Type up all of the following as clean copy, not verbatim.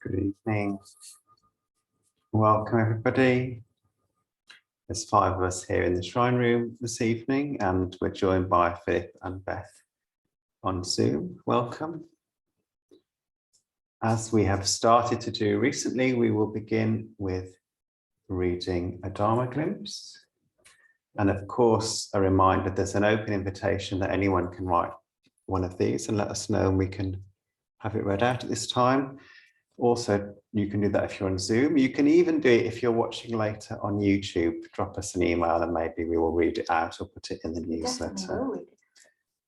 Good evening. Welcome everybody. There's 5 of us here in the shrine room this evening, and we're joined by Philip and Beth on Zoom. Welcome. As we have started to do recently, we will begin with reading a Dharma glimpse. And of course, a reminder, there's an open invitation that anyone can write one of these and let us know, and we can have it read out at this time. Also, you can do that if you're on Zoom. You can even do it if you're watching later on YouTube. Drop us an email and maybe we will read it out or put it in the newsletter.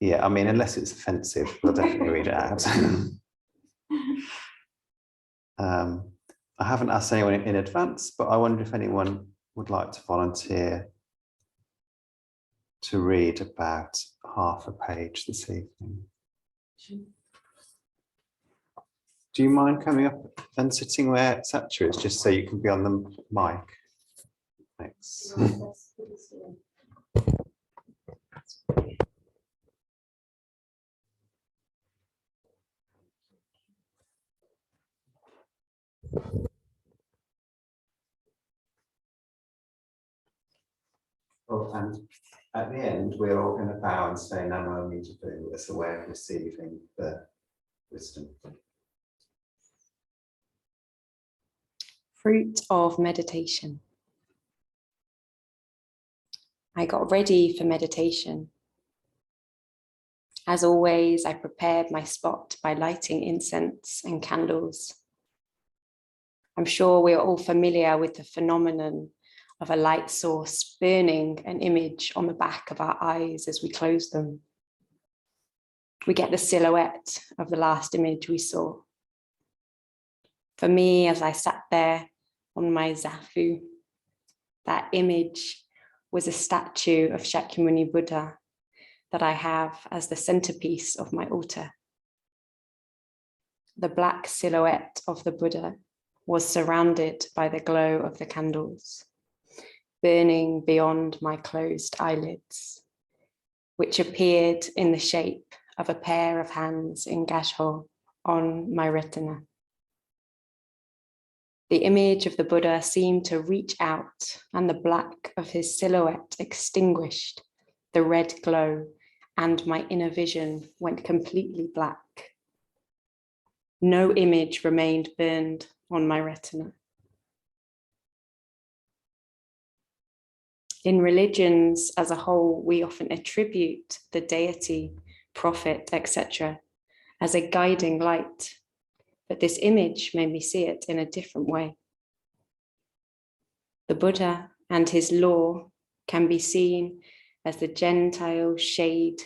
Yeah, I mean, unless it's offensive, we'll definitely read it out. I haven't asked anyone in advance, but I wonder if anyone would like to volunteer to read about half a page this evening. Do you mind coming up and sitting where Satya is, just so you can be on the mic? Thanks. Oh, and at the end, we're all going to bow and say Namo Amitabha as a way of receiving the wisdom. Fruit of meditation. I got ready for meditation. As always, I prepared my spot by lighting incense and candles. I'm sure we are all familiar with the phenomenon of a light source burning an image on the back of our eyes as we close them. We get the silhouette of the last image we saw. For me, as I sat there on my zafu, that image was a statue of Shakyamuni Buddha that I have as the centerpiece of my altar. The black silhouette of the Buddha was surrounded by the glow of the candles, burning beyond my closed eyelids, which appeared in the shape of a pair of hands in Gashho on my retina. The image of the Buddha seemed to reach out, and the black of his silhouette extinguished the red glow, and my inner vision went completely black. No image remained burned on my retina. In religions as a whole, we often attribute the deity, prophet, etc., as a guiding light. But this image made me see it in a different way. The Buddha and his law can be seen as the Gentile shade,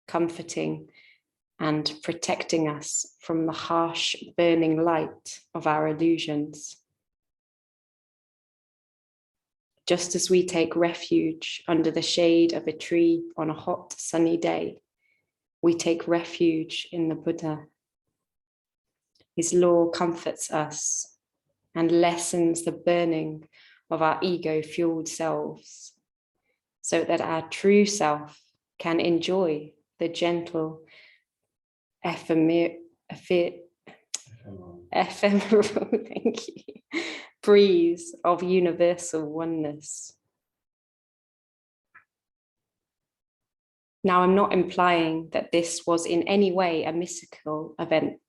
comforting and protecting us from the harsh burning light of our illusions. Just as we take refuge under the shade of a tree on a hot, sunny day, we take refuge in the Buddha. His law comforts us and lessens the burning of our ego-fueled selves, so that our true self can enjoy the gentle, ephemeral, thank you, breeze of universal oneness. Now, I'm not implying that this was in any way a mystical event.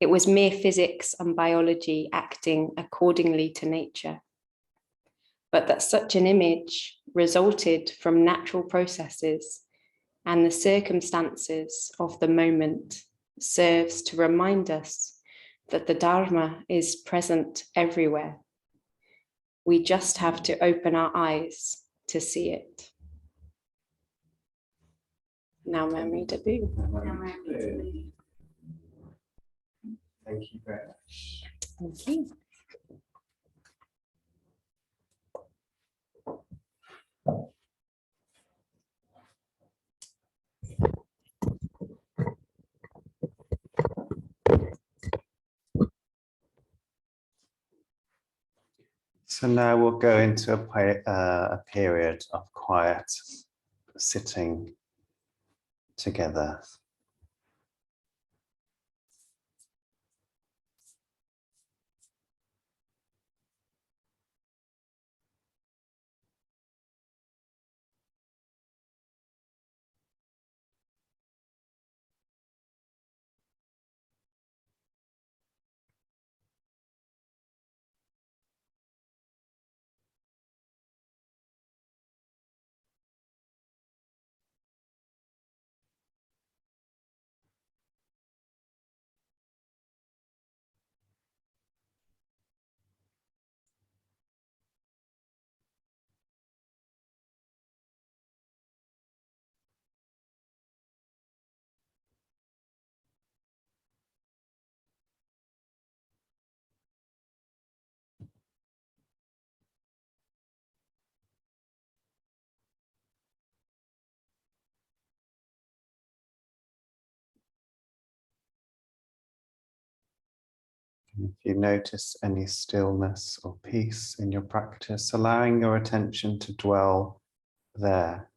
It was mere physics and biology acting accordingly to nature. But that such an image resulted from natural processes and the circumstances of the moment serves to remind us that the Dharma is present everywhere. We just have to open our eyes to see it. Now, Memory Debut. Thank you very much. Thank you. So now we'll go into a period of quiet sitting together. And if you notice any stillness or peace in your practice, allowing your attention to dwell there.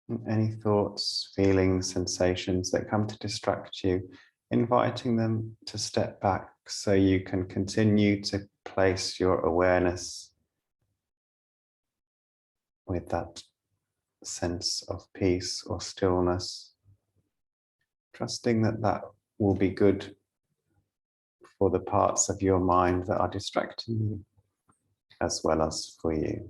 And any thoughts, feelings, sensations that come to distract you, inviting them to step back so you can continue to place your awareness with that sense of peace or stillness, trusting that that will be good for the parts of your mind that are distracting you, as well as for you.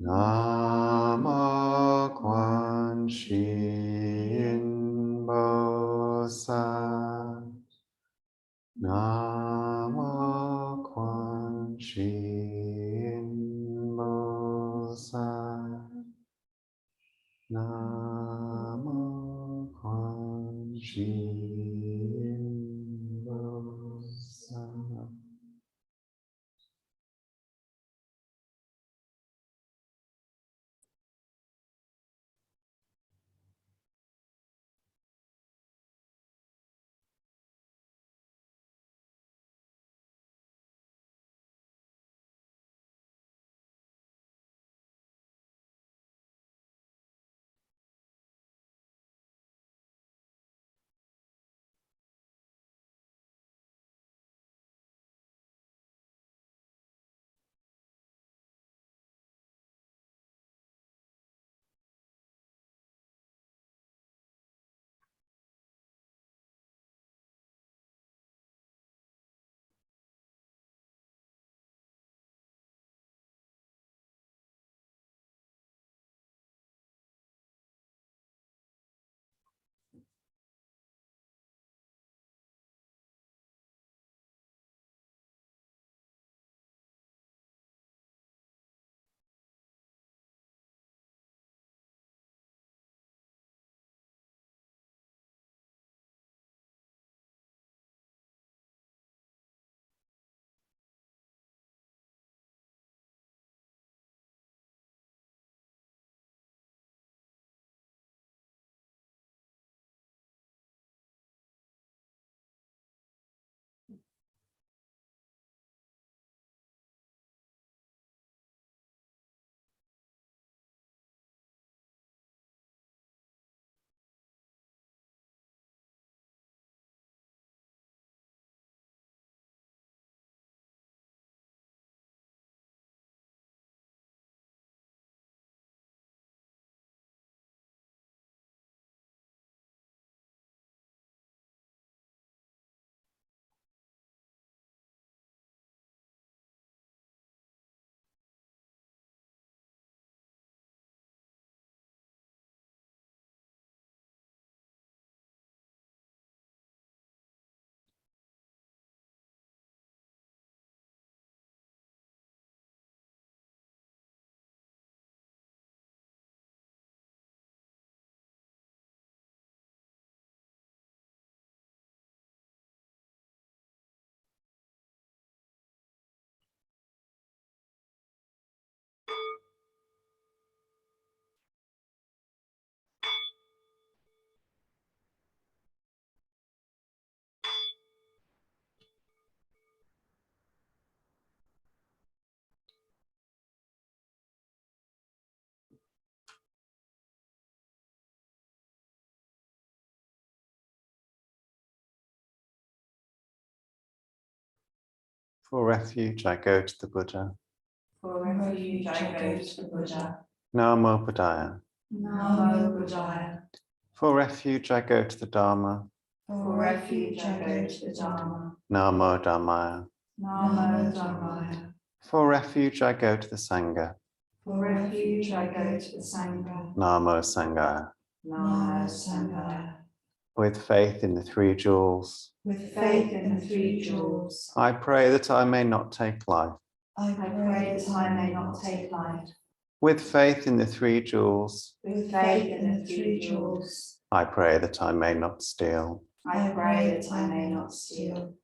Namo Quan Shin Bosat. Namo Quan Shin Bosat. Namo Quan Shin Bosat. For refuge, I go to the Buddha. For refuge, I go to the Buddha. Namo Buddhaya. Namo Buddhaya. For refuge, I go to the Dharma. For refuge, I go to the Dharma. Namo Dhammaya. Namo Dhammaya. For refuge, I go to the Sangha. For refuge, I go to the Sangha. Namo Sanghaya. Namo Sangha. With faith in the three jewels, With faith in the three jewels, I pray that I may not take life. I pray that I may not take life. With faith in the three jewels, With faith in the three jewels, I pray that I may not steal. I pray that I may not steal.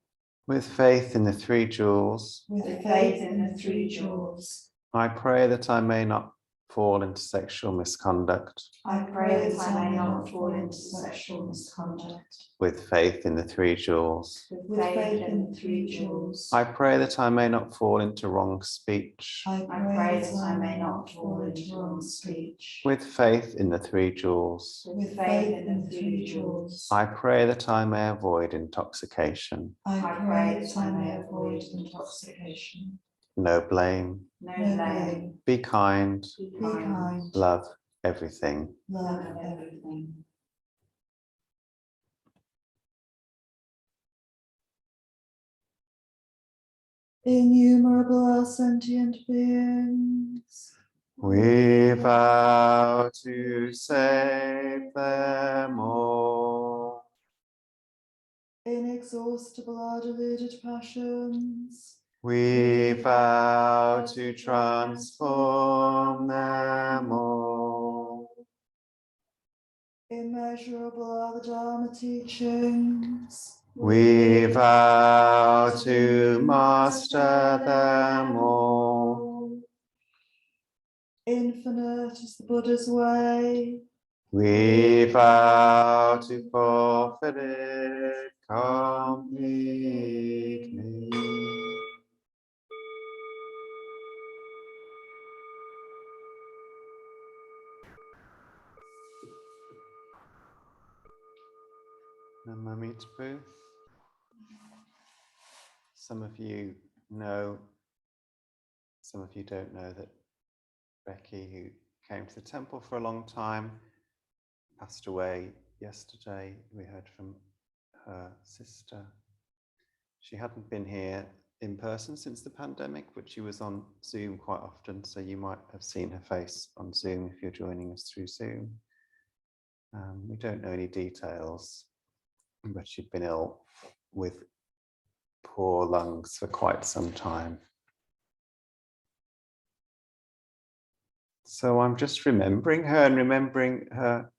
With faith in the three jewels, With faith in the three jewels, I pray that I may not fall into sexual misconduct. I pray that I may not fall into sexual misconduct. With faith in the three jewels, With faith in the three jewels, I pray that I may not fall into wrong speech. I pray that I may not fall into wrong speech. With faith in the three jewels, With faith in the three jewels, I pray that I may avoid intoxication. I pray that I may avoid intoxication. No blame. No blame. Be kind. Be kind. Love everything. Love everything. Innumerable sentient beings, We vow to save them all. Inexhaustible our deluded passions. We vow to transform them all. Immeasurable are the Dharma teachings. We vow to master them all. Infinite is the Buddha's way. We vow to fulfill it completely. Amitabha. Some of you know, some of you don't know that Beckie, who came to the temple for a long time, passed away yesterday. We heard from her sister. She hadn't been here in person since the pandemic, but she was on Zoom quite often, so you might have seen her face on Zoom if you're joining us through Zoom. We don't know any details, but she'd been ill with poor lungs for quite some time. So I'm just remembering her and remembering her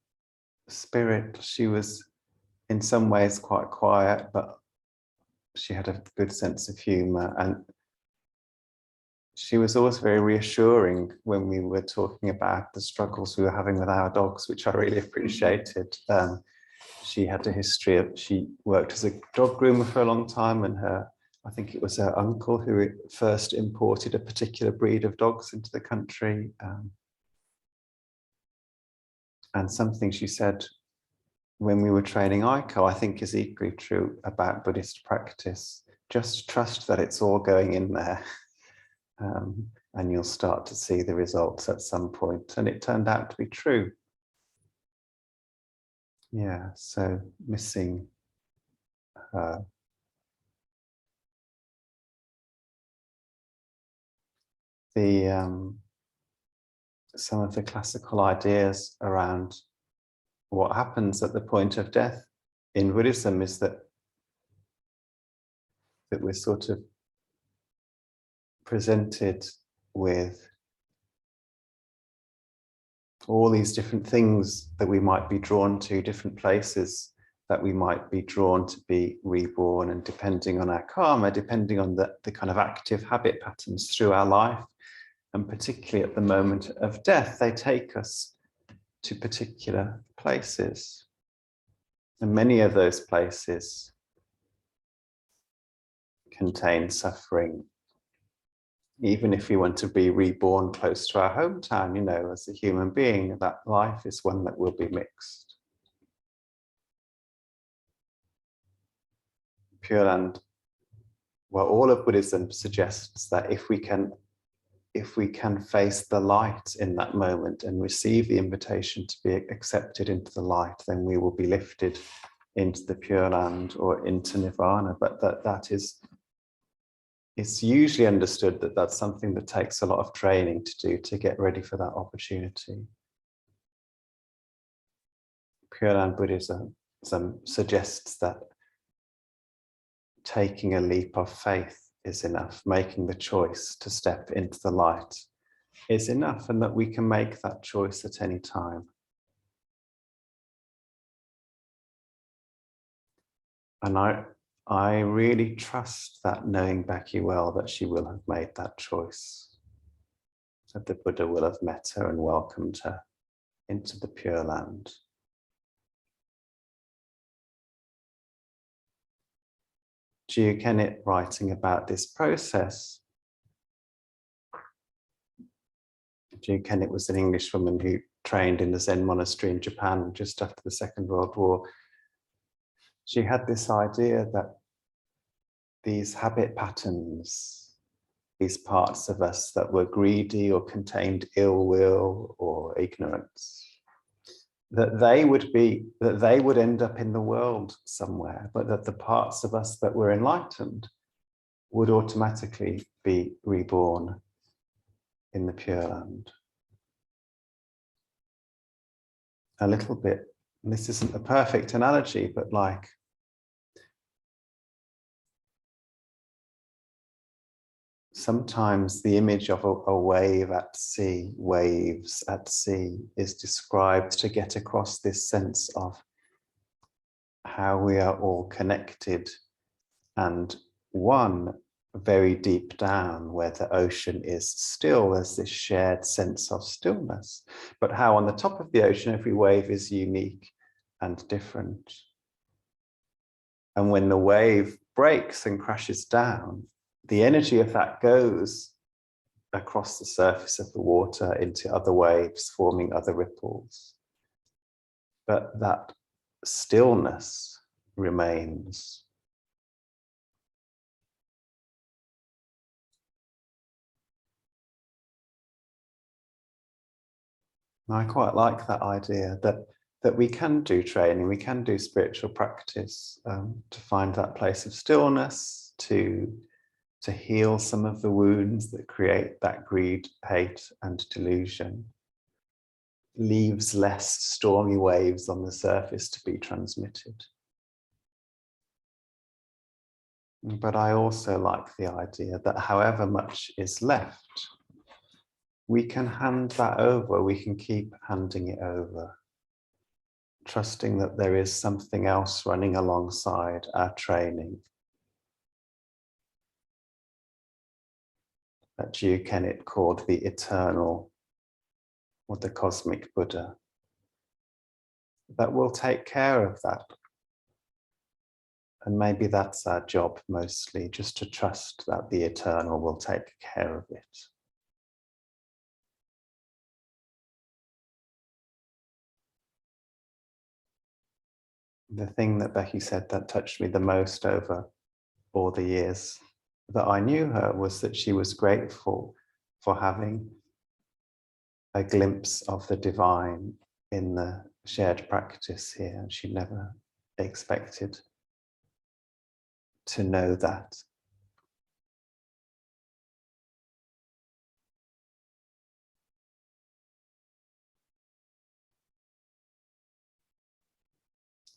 spirit. She was in some ways quite quiet, but she had a good sense of humor, and she was always very reassuring when we were talking about the struggles we were having with our dogs, which I really appreciated. She had a history of, she worked as a dog groomer for a long time, and I think it was her uncle who first imported a particular breed of dogs into the country. And something she said when we were training Aiko, I think is equally true about Buddhist practice. Just trust that it's all going in there, and you'll start to see the results at some point. And it turned out to be true. Yeah, so missing her. Some of the classical ideas around what happens at the point of death in Buddhism is that we're sort of presented with all these different things that we might be drawn to, different places that we might be drawn to be reborn, and depending on our karma, depending on the kind of active habit patterns through our life, and particularly at the moment of death, they take us to particular places. And many of those places contain suffering. Even if we want to be reborn close to our hometown, you know, as a human being, that life is one that will be mixed. Pure Land, well, all of Buddhism suggests that if we can face the light in that moment and receive the invitation to be accepted into the light, then we will be lifted into the Pure Land or into Nirvana. But it's usually understood that that's something that takes a lot of training to do, to get ready for that opportunity. Pure Land Buddhism suggests that taking a leap of faith is enough. Making the choice to step into the light is enough, and that we can make that choice at any time. And I really trust that, knowing Beckie well, that she will have made that choice, that the Buddha will have met her and welcomed her into the Pure Land. Ju Kennett, writing about this process, Ju Kennett was an Englishwoman who trained in the Zen monastery in Japan just after the Second World War. She had this idea that these habit patterns, these parts of us that were greedy or contained ill will or ignorance, that they would end up in the world somewhere, but that the parts of us that were enlightened would automatically be reborn in the Pure Land. a little bit, and this isn't a perfect analogy, but like sometimes the image of a wave at sea, waves at sea, is described to get across this sense of how we are all connected and one very deep down where the ocean is still. There's this shared sense of stillness, but how on the top of the ocean every wave is unique and different. And when the wave breaks and crashes down, the energy of that goes across the surface of the water into other waves, forming other ripples. But that stillness remains. I quite like that idea that we can do training, we can do spiritual practice to find that place of stillness, to heal some of the wounds that create that greed, hate, and delusion. Leaves less stormy waves on the surface to be transmitted. But I also like the idea that however much is left, we can hand that over, we can keep handing it over, trusting that there is something else running alongside our training. That Jew Kenneth called the eternal or the cosmic Buddha, that will take care of that. And maybe that's our job mostly, just to trust that the eternal will take care of it. The thing that Beckie said that touched me the most over all the years that I knew her was that she was grateful for having a glimpse of the divine in the shared practice here. And she never expected to know that.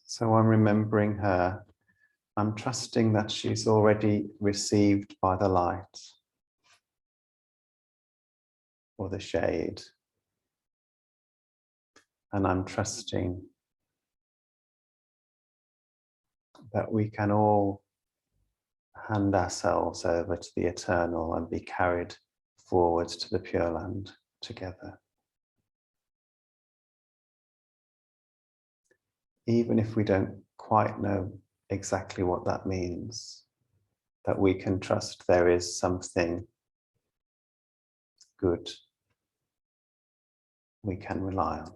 So I'm remembering her. I'm trusting that she's already received by the light or the shade. And I'm trusting that we can all hand ourselves over to the eternal and be carried forward to the Pure Land together. Even if we don't quite know exactly what that means, that we can trust there is something good we can rely on.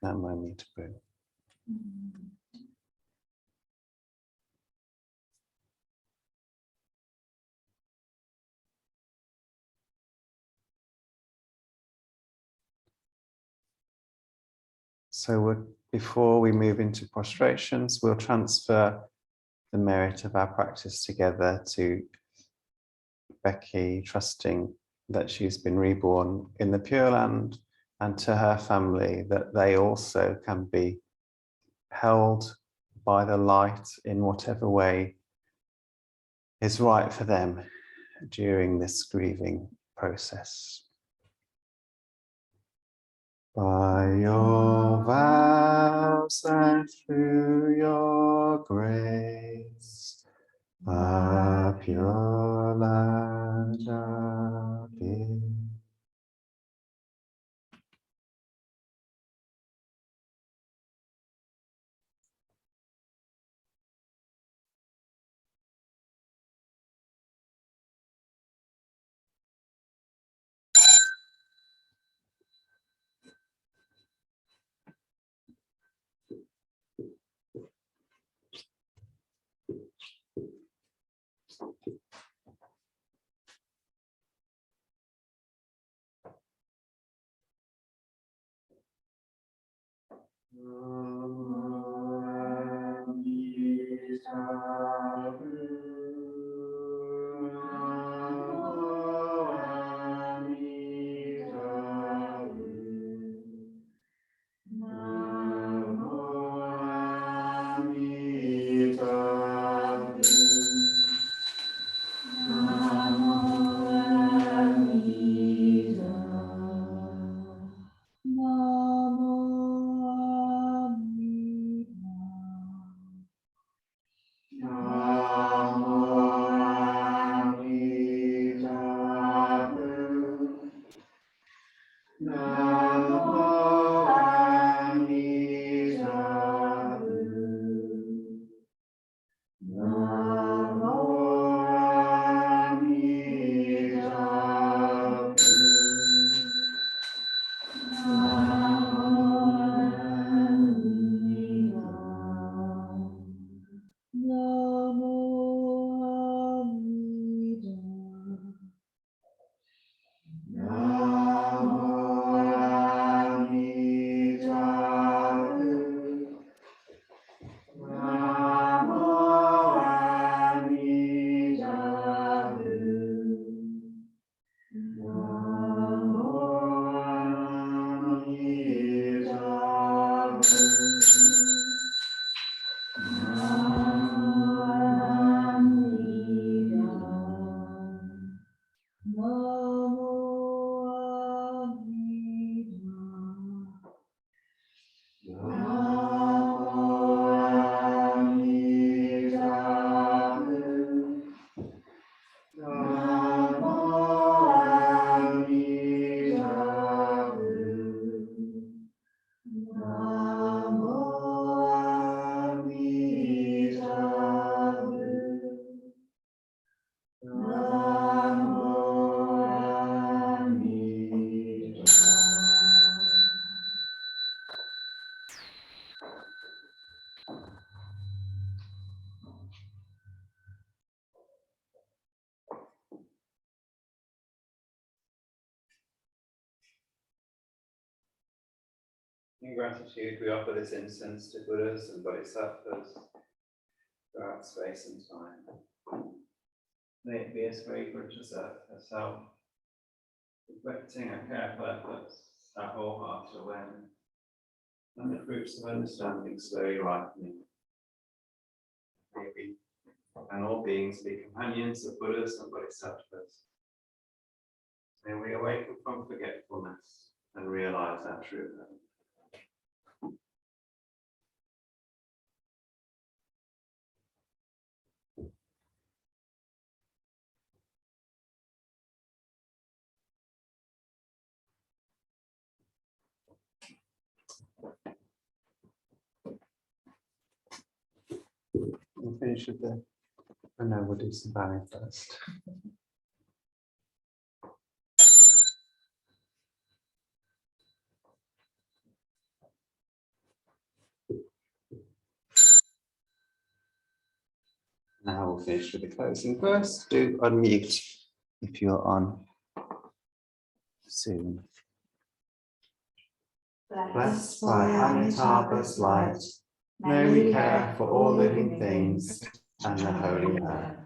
Namo Amitabha. So before we move into prostrations, we'll transfer the merit of our practice together to Beckie, trusting that she's been reborn in the Pure Land, and to her family that they also can be held by the light in whatever way is right for them during this grieving process. By your vows and through your grace, a pure land appear. In gratitude, we offer this incense to Buddhas and Bodhisattvas throughout space and time. May it be as fragrant as earth herself, reflecting our careful efforts, our wholehearted awareness, and the fruits of understanding slowly ripening. May we and all beings be companions of Buddhas and Bodhisattvas. May we awaken from forgetfulness and realize our true hope. We'll finish with the, oh no, we'll do some bowing first. Now we'll finish with the closing verse. Do unmute if you're on Zoom. Blessed by Amitabha's light, may we care for all living things and the holy earth.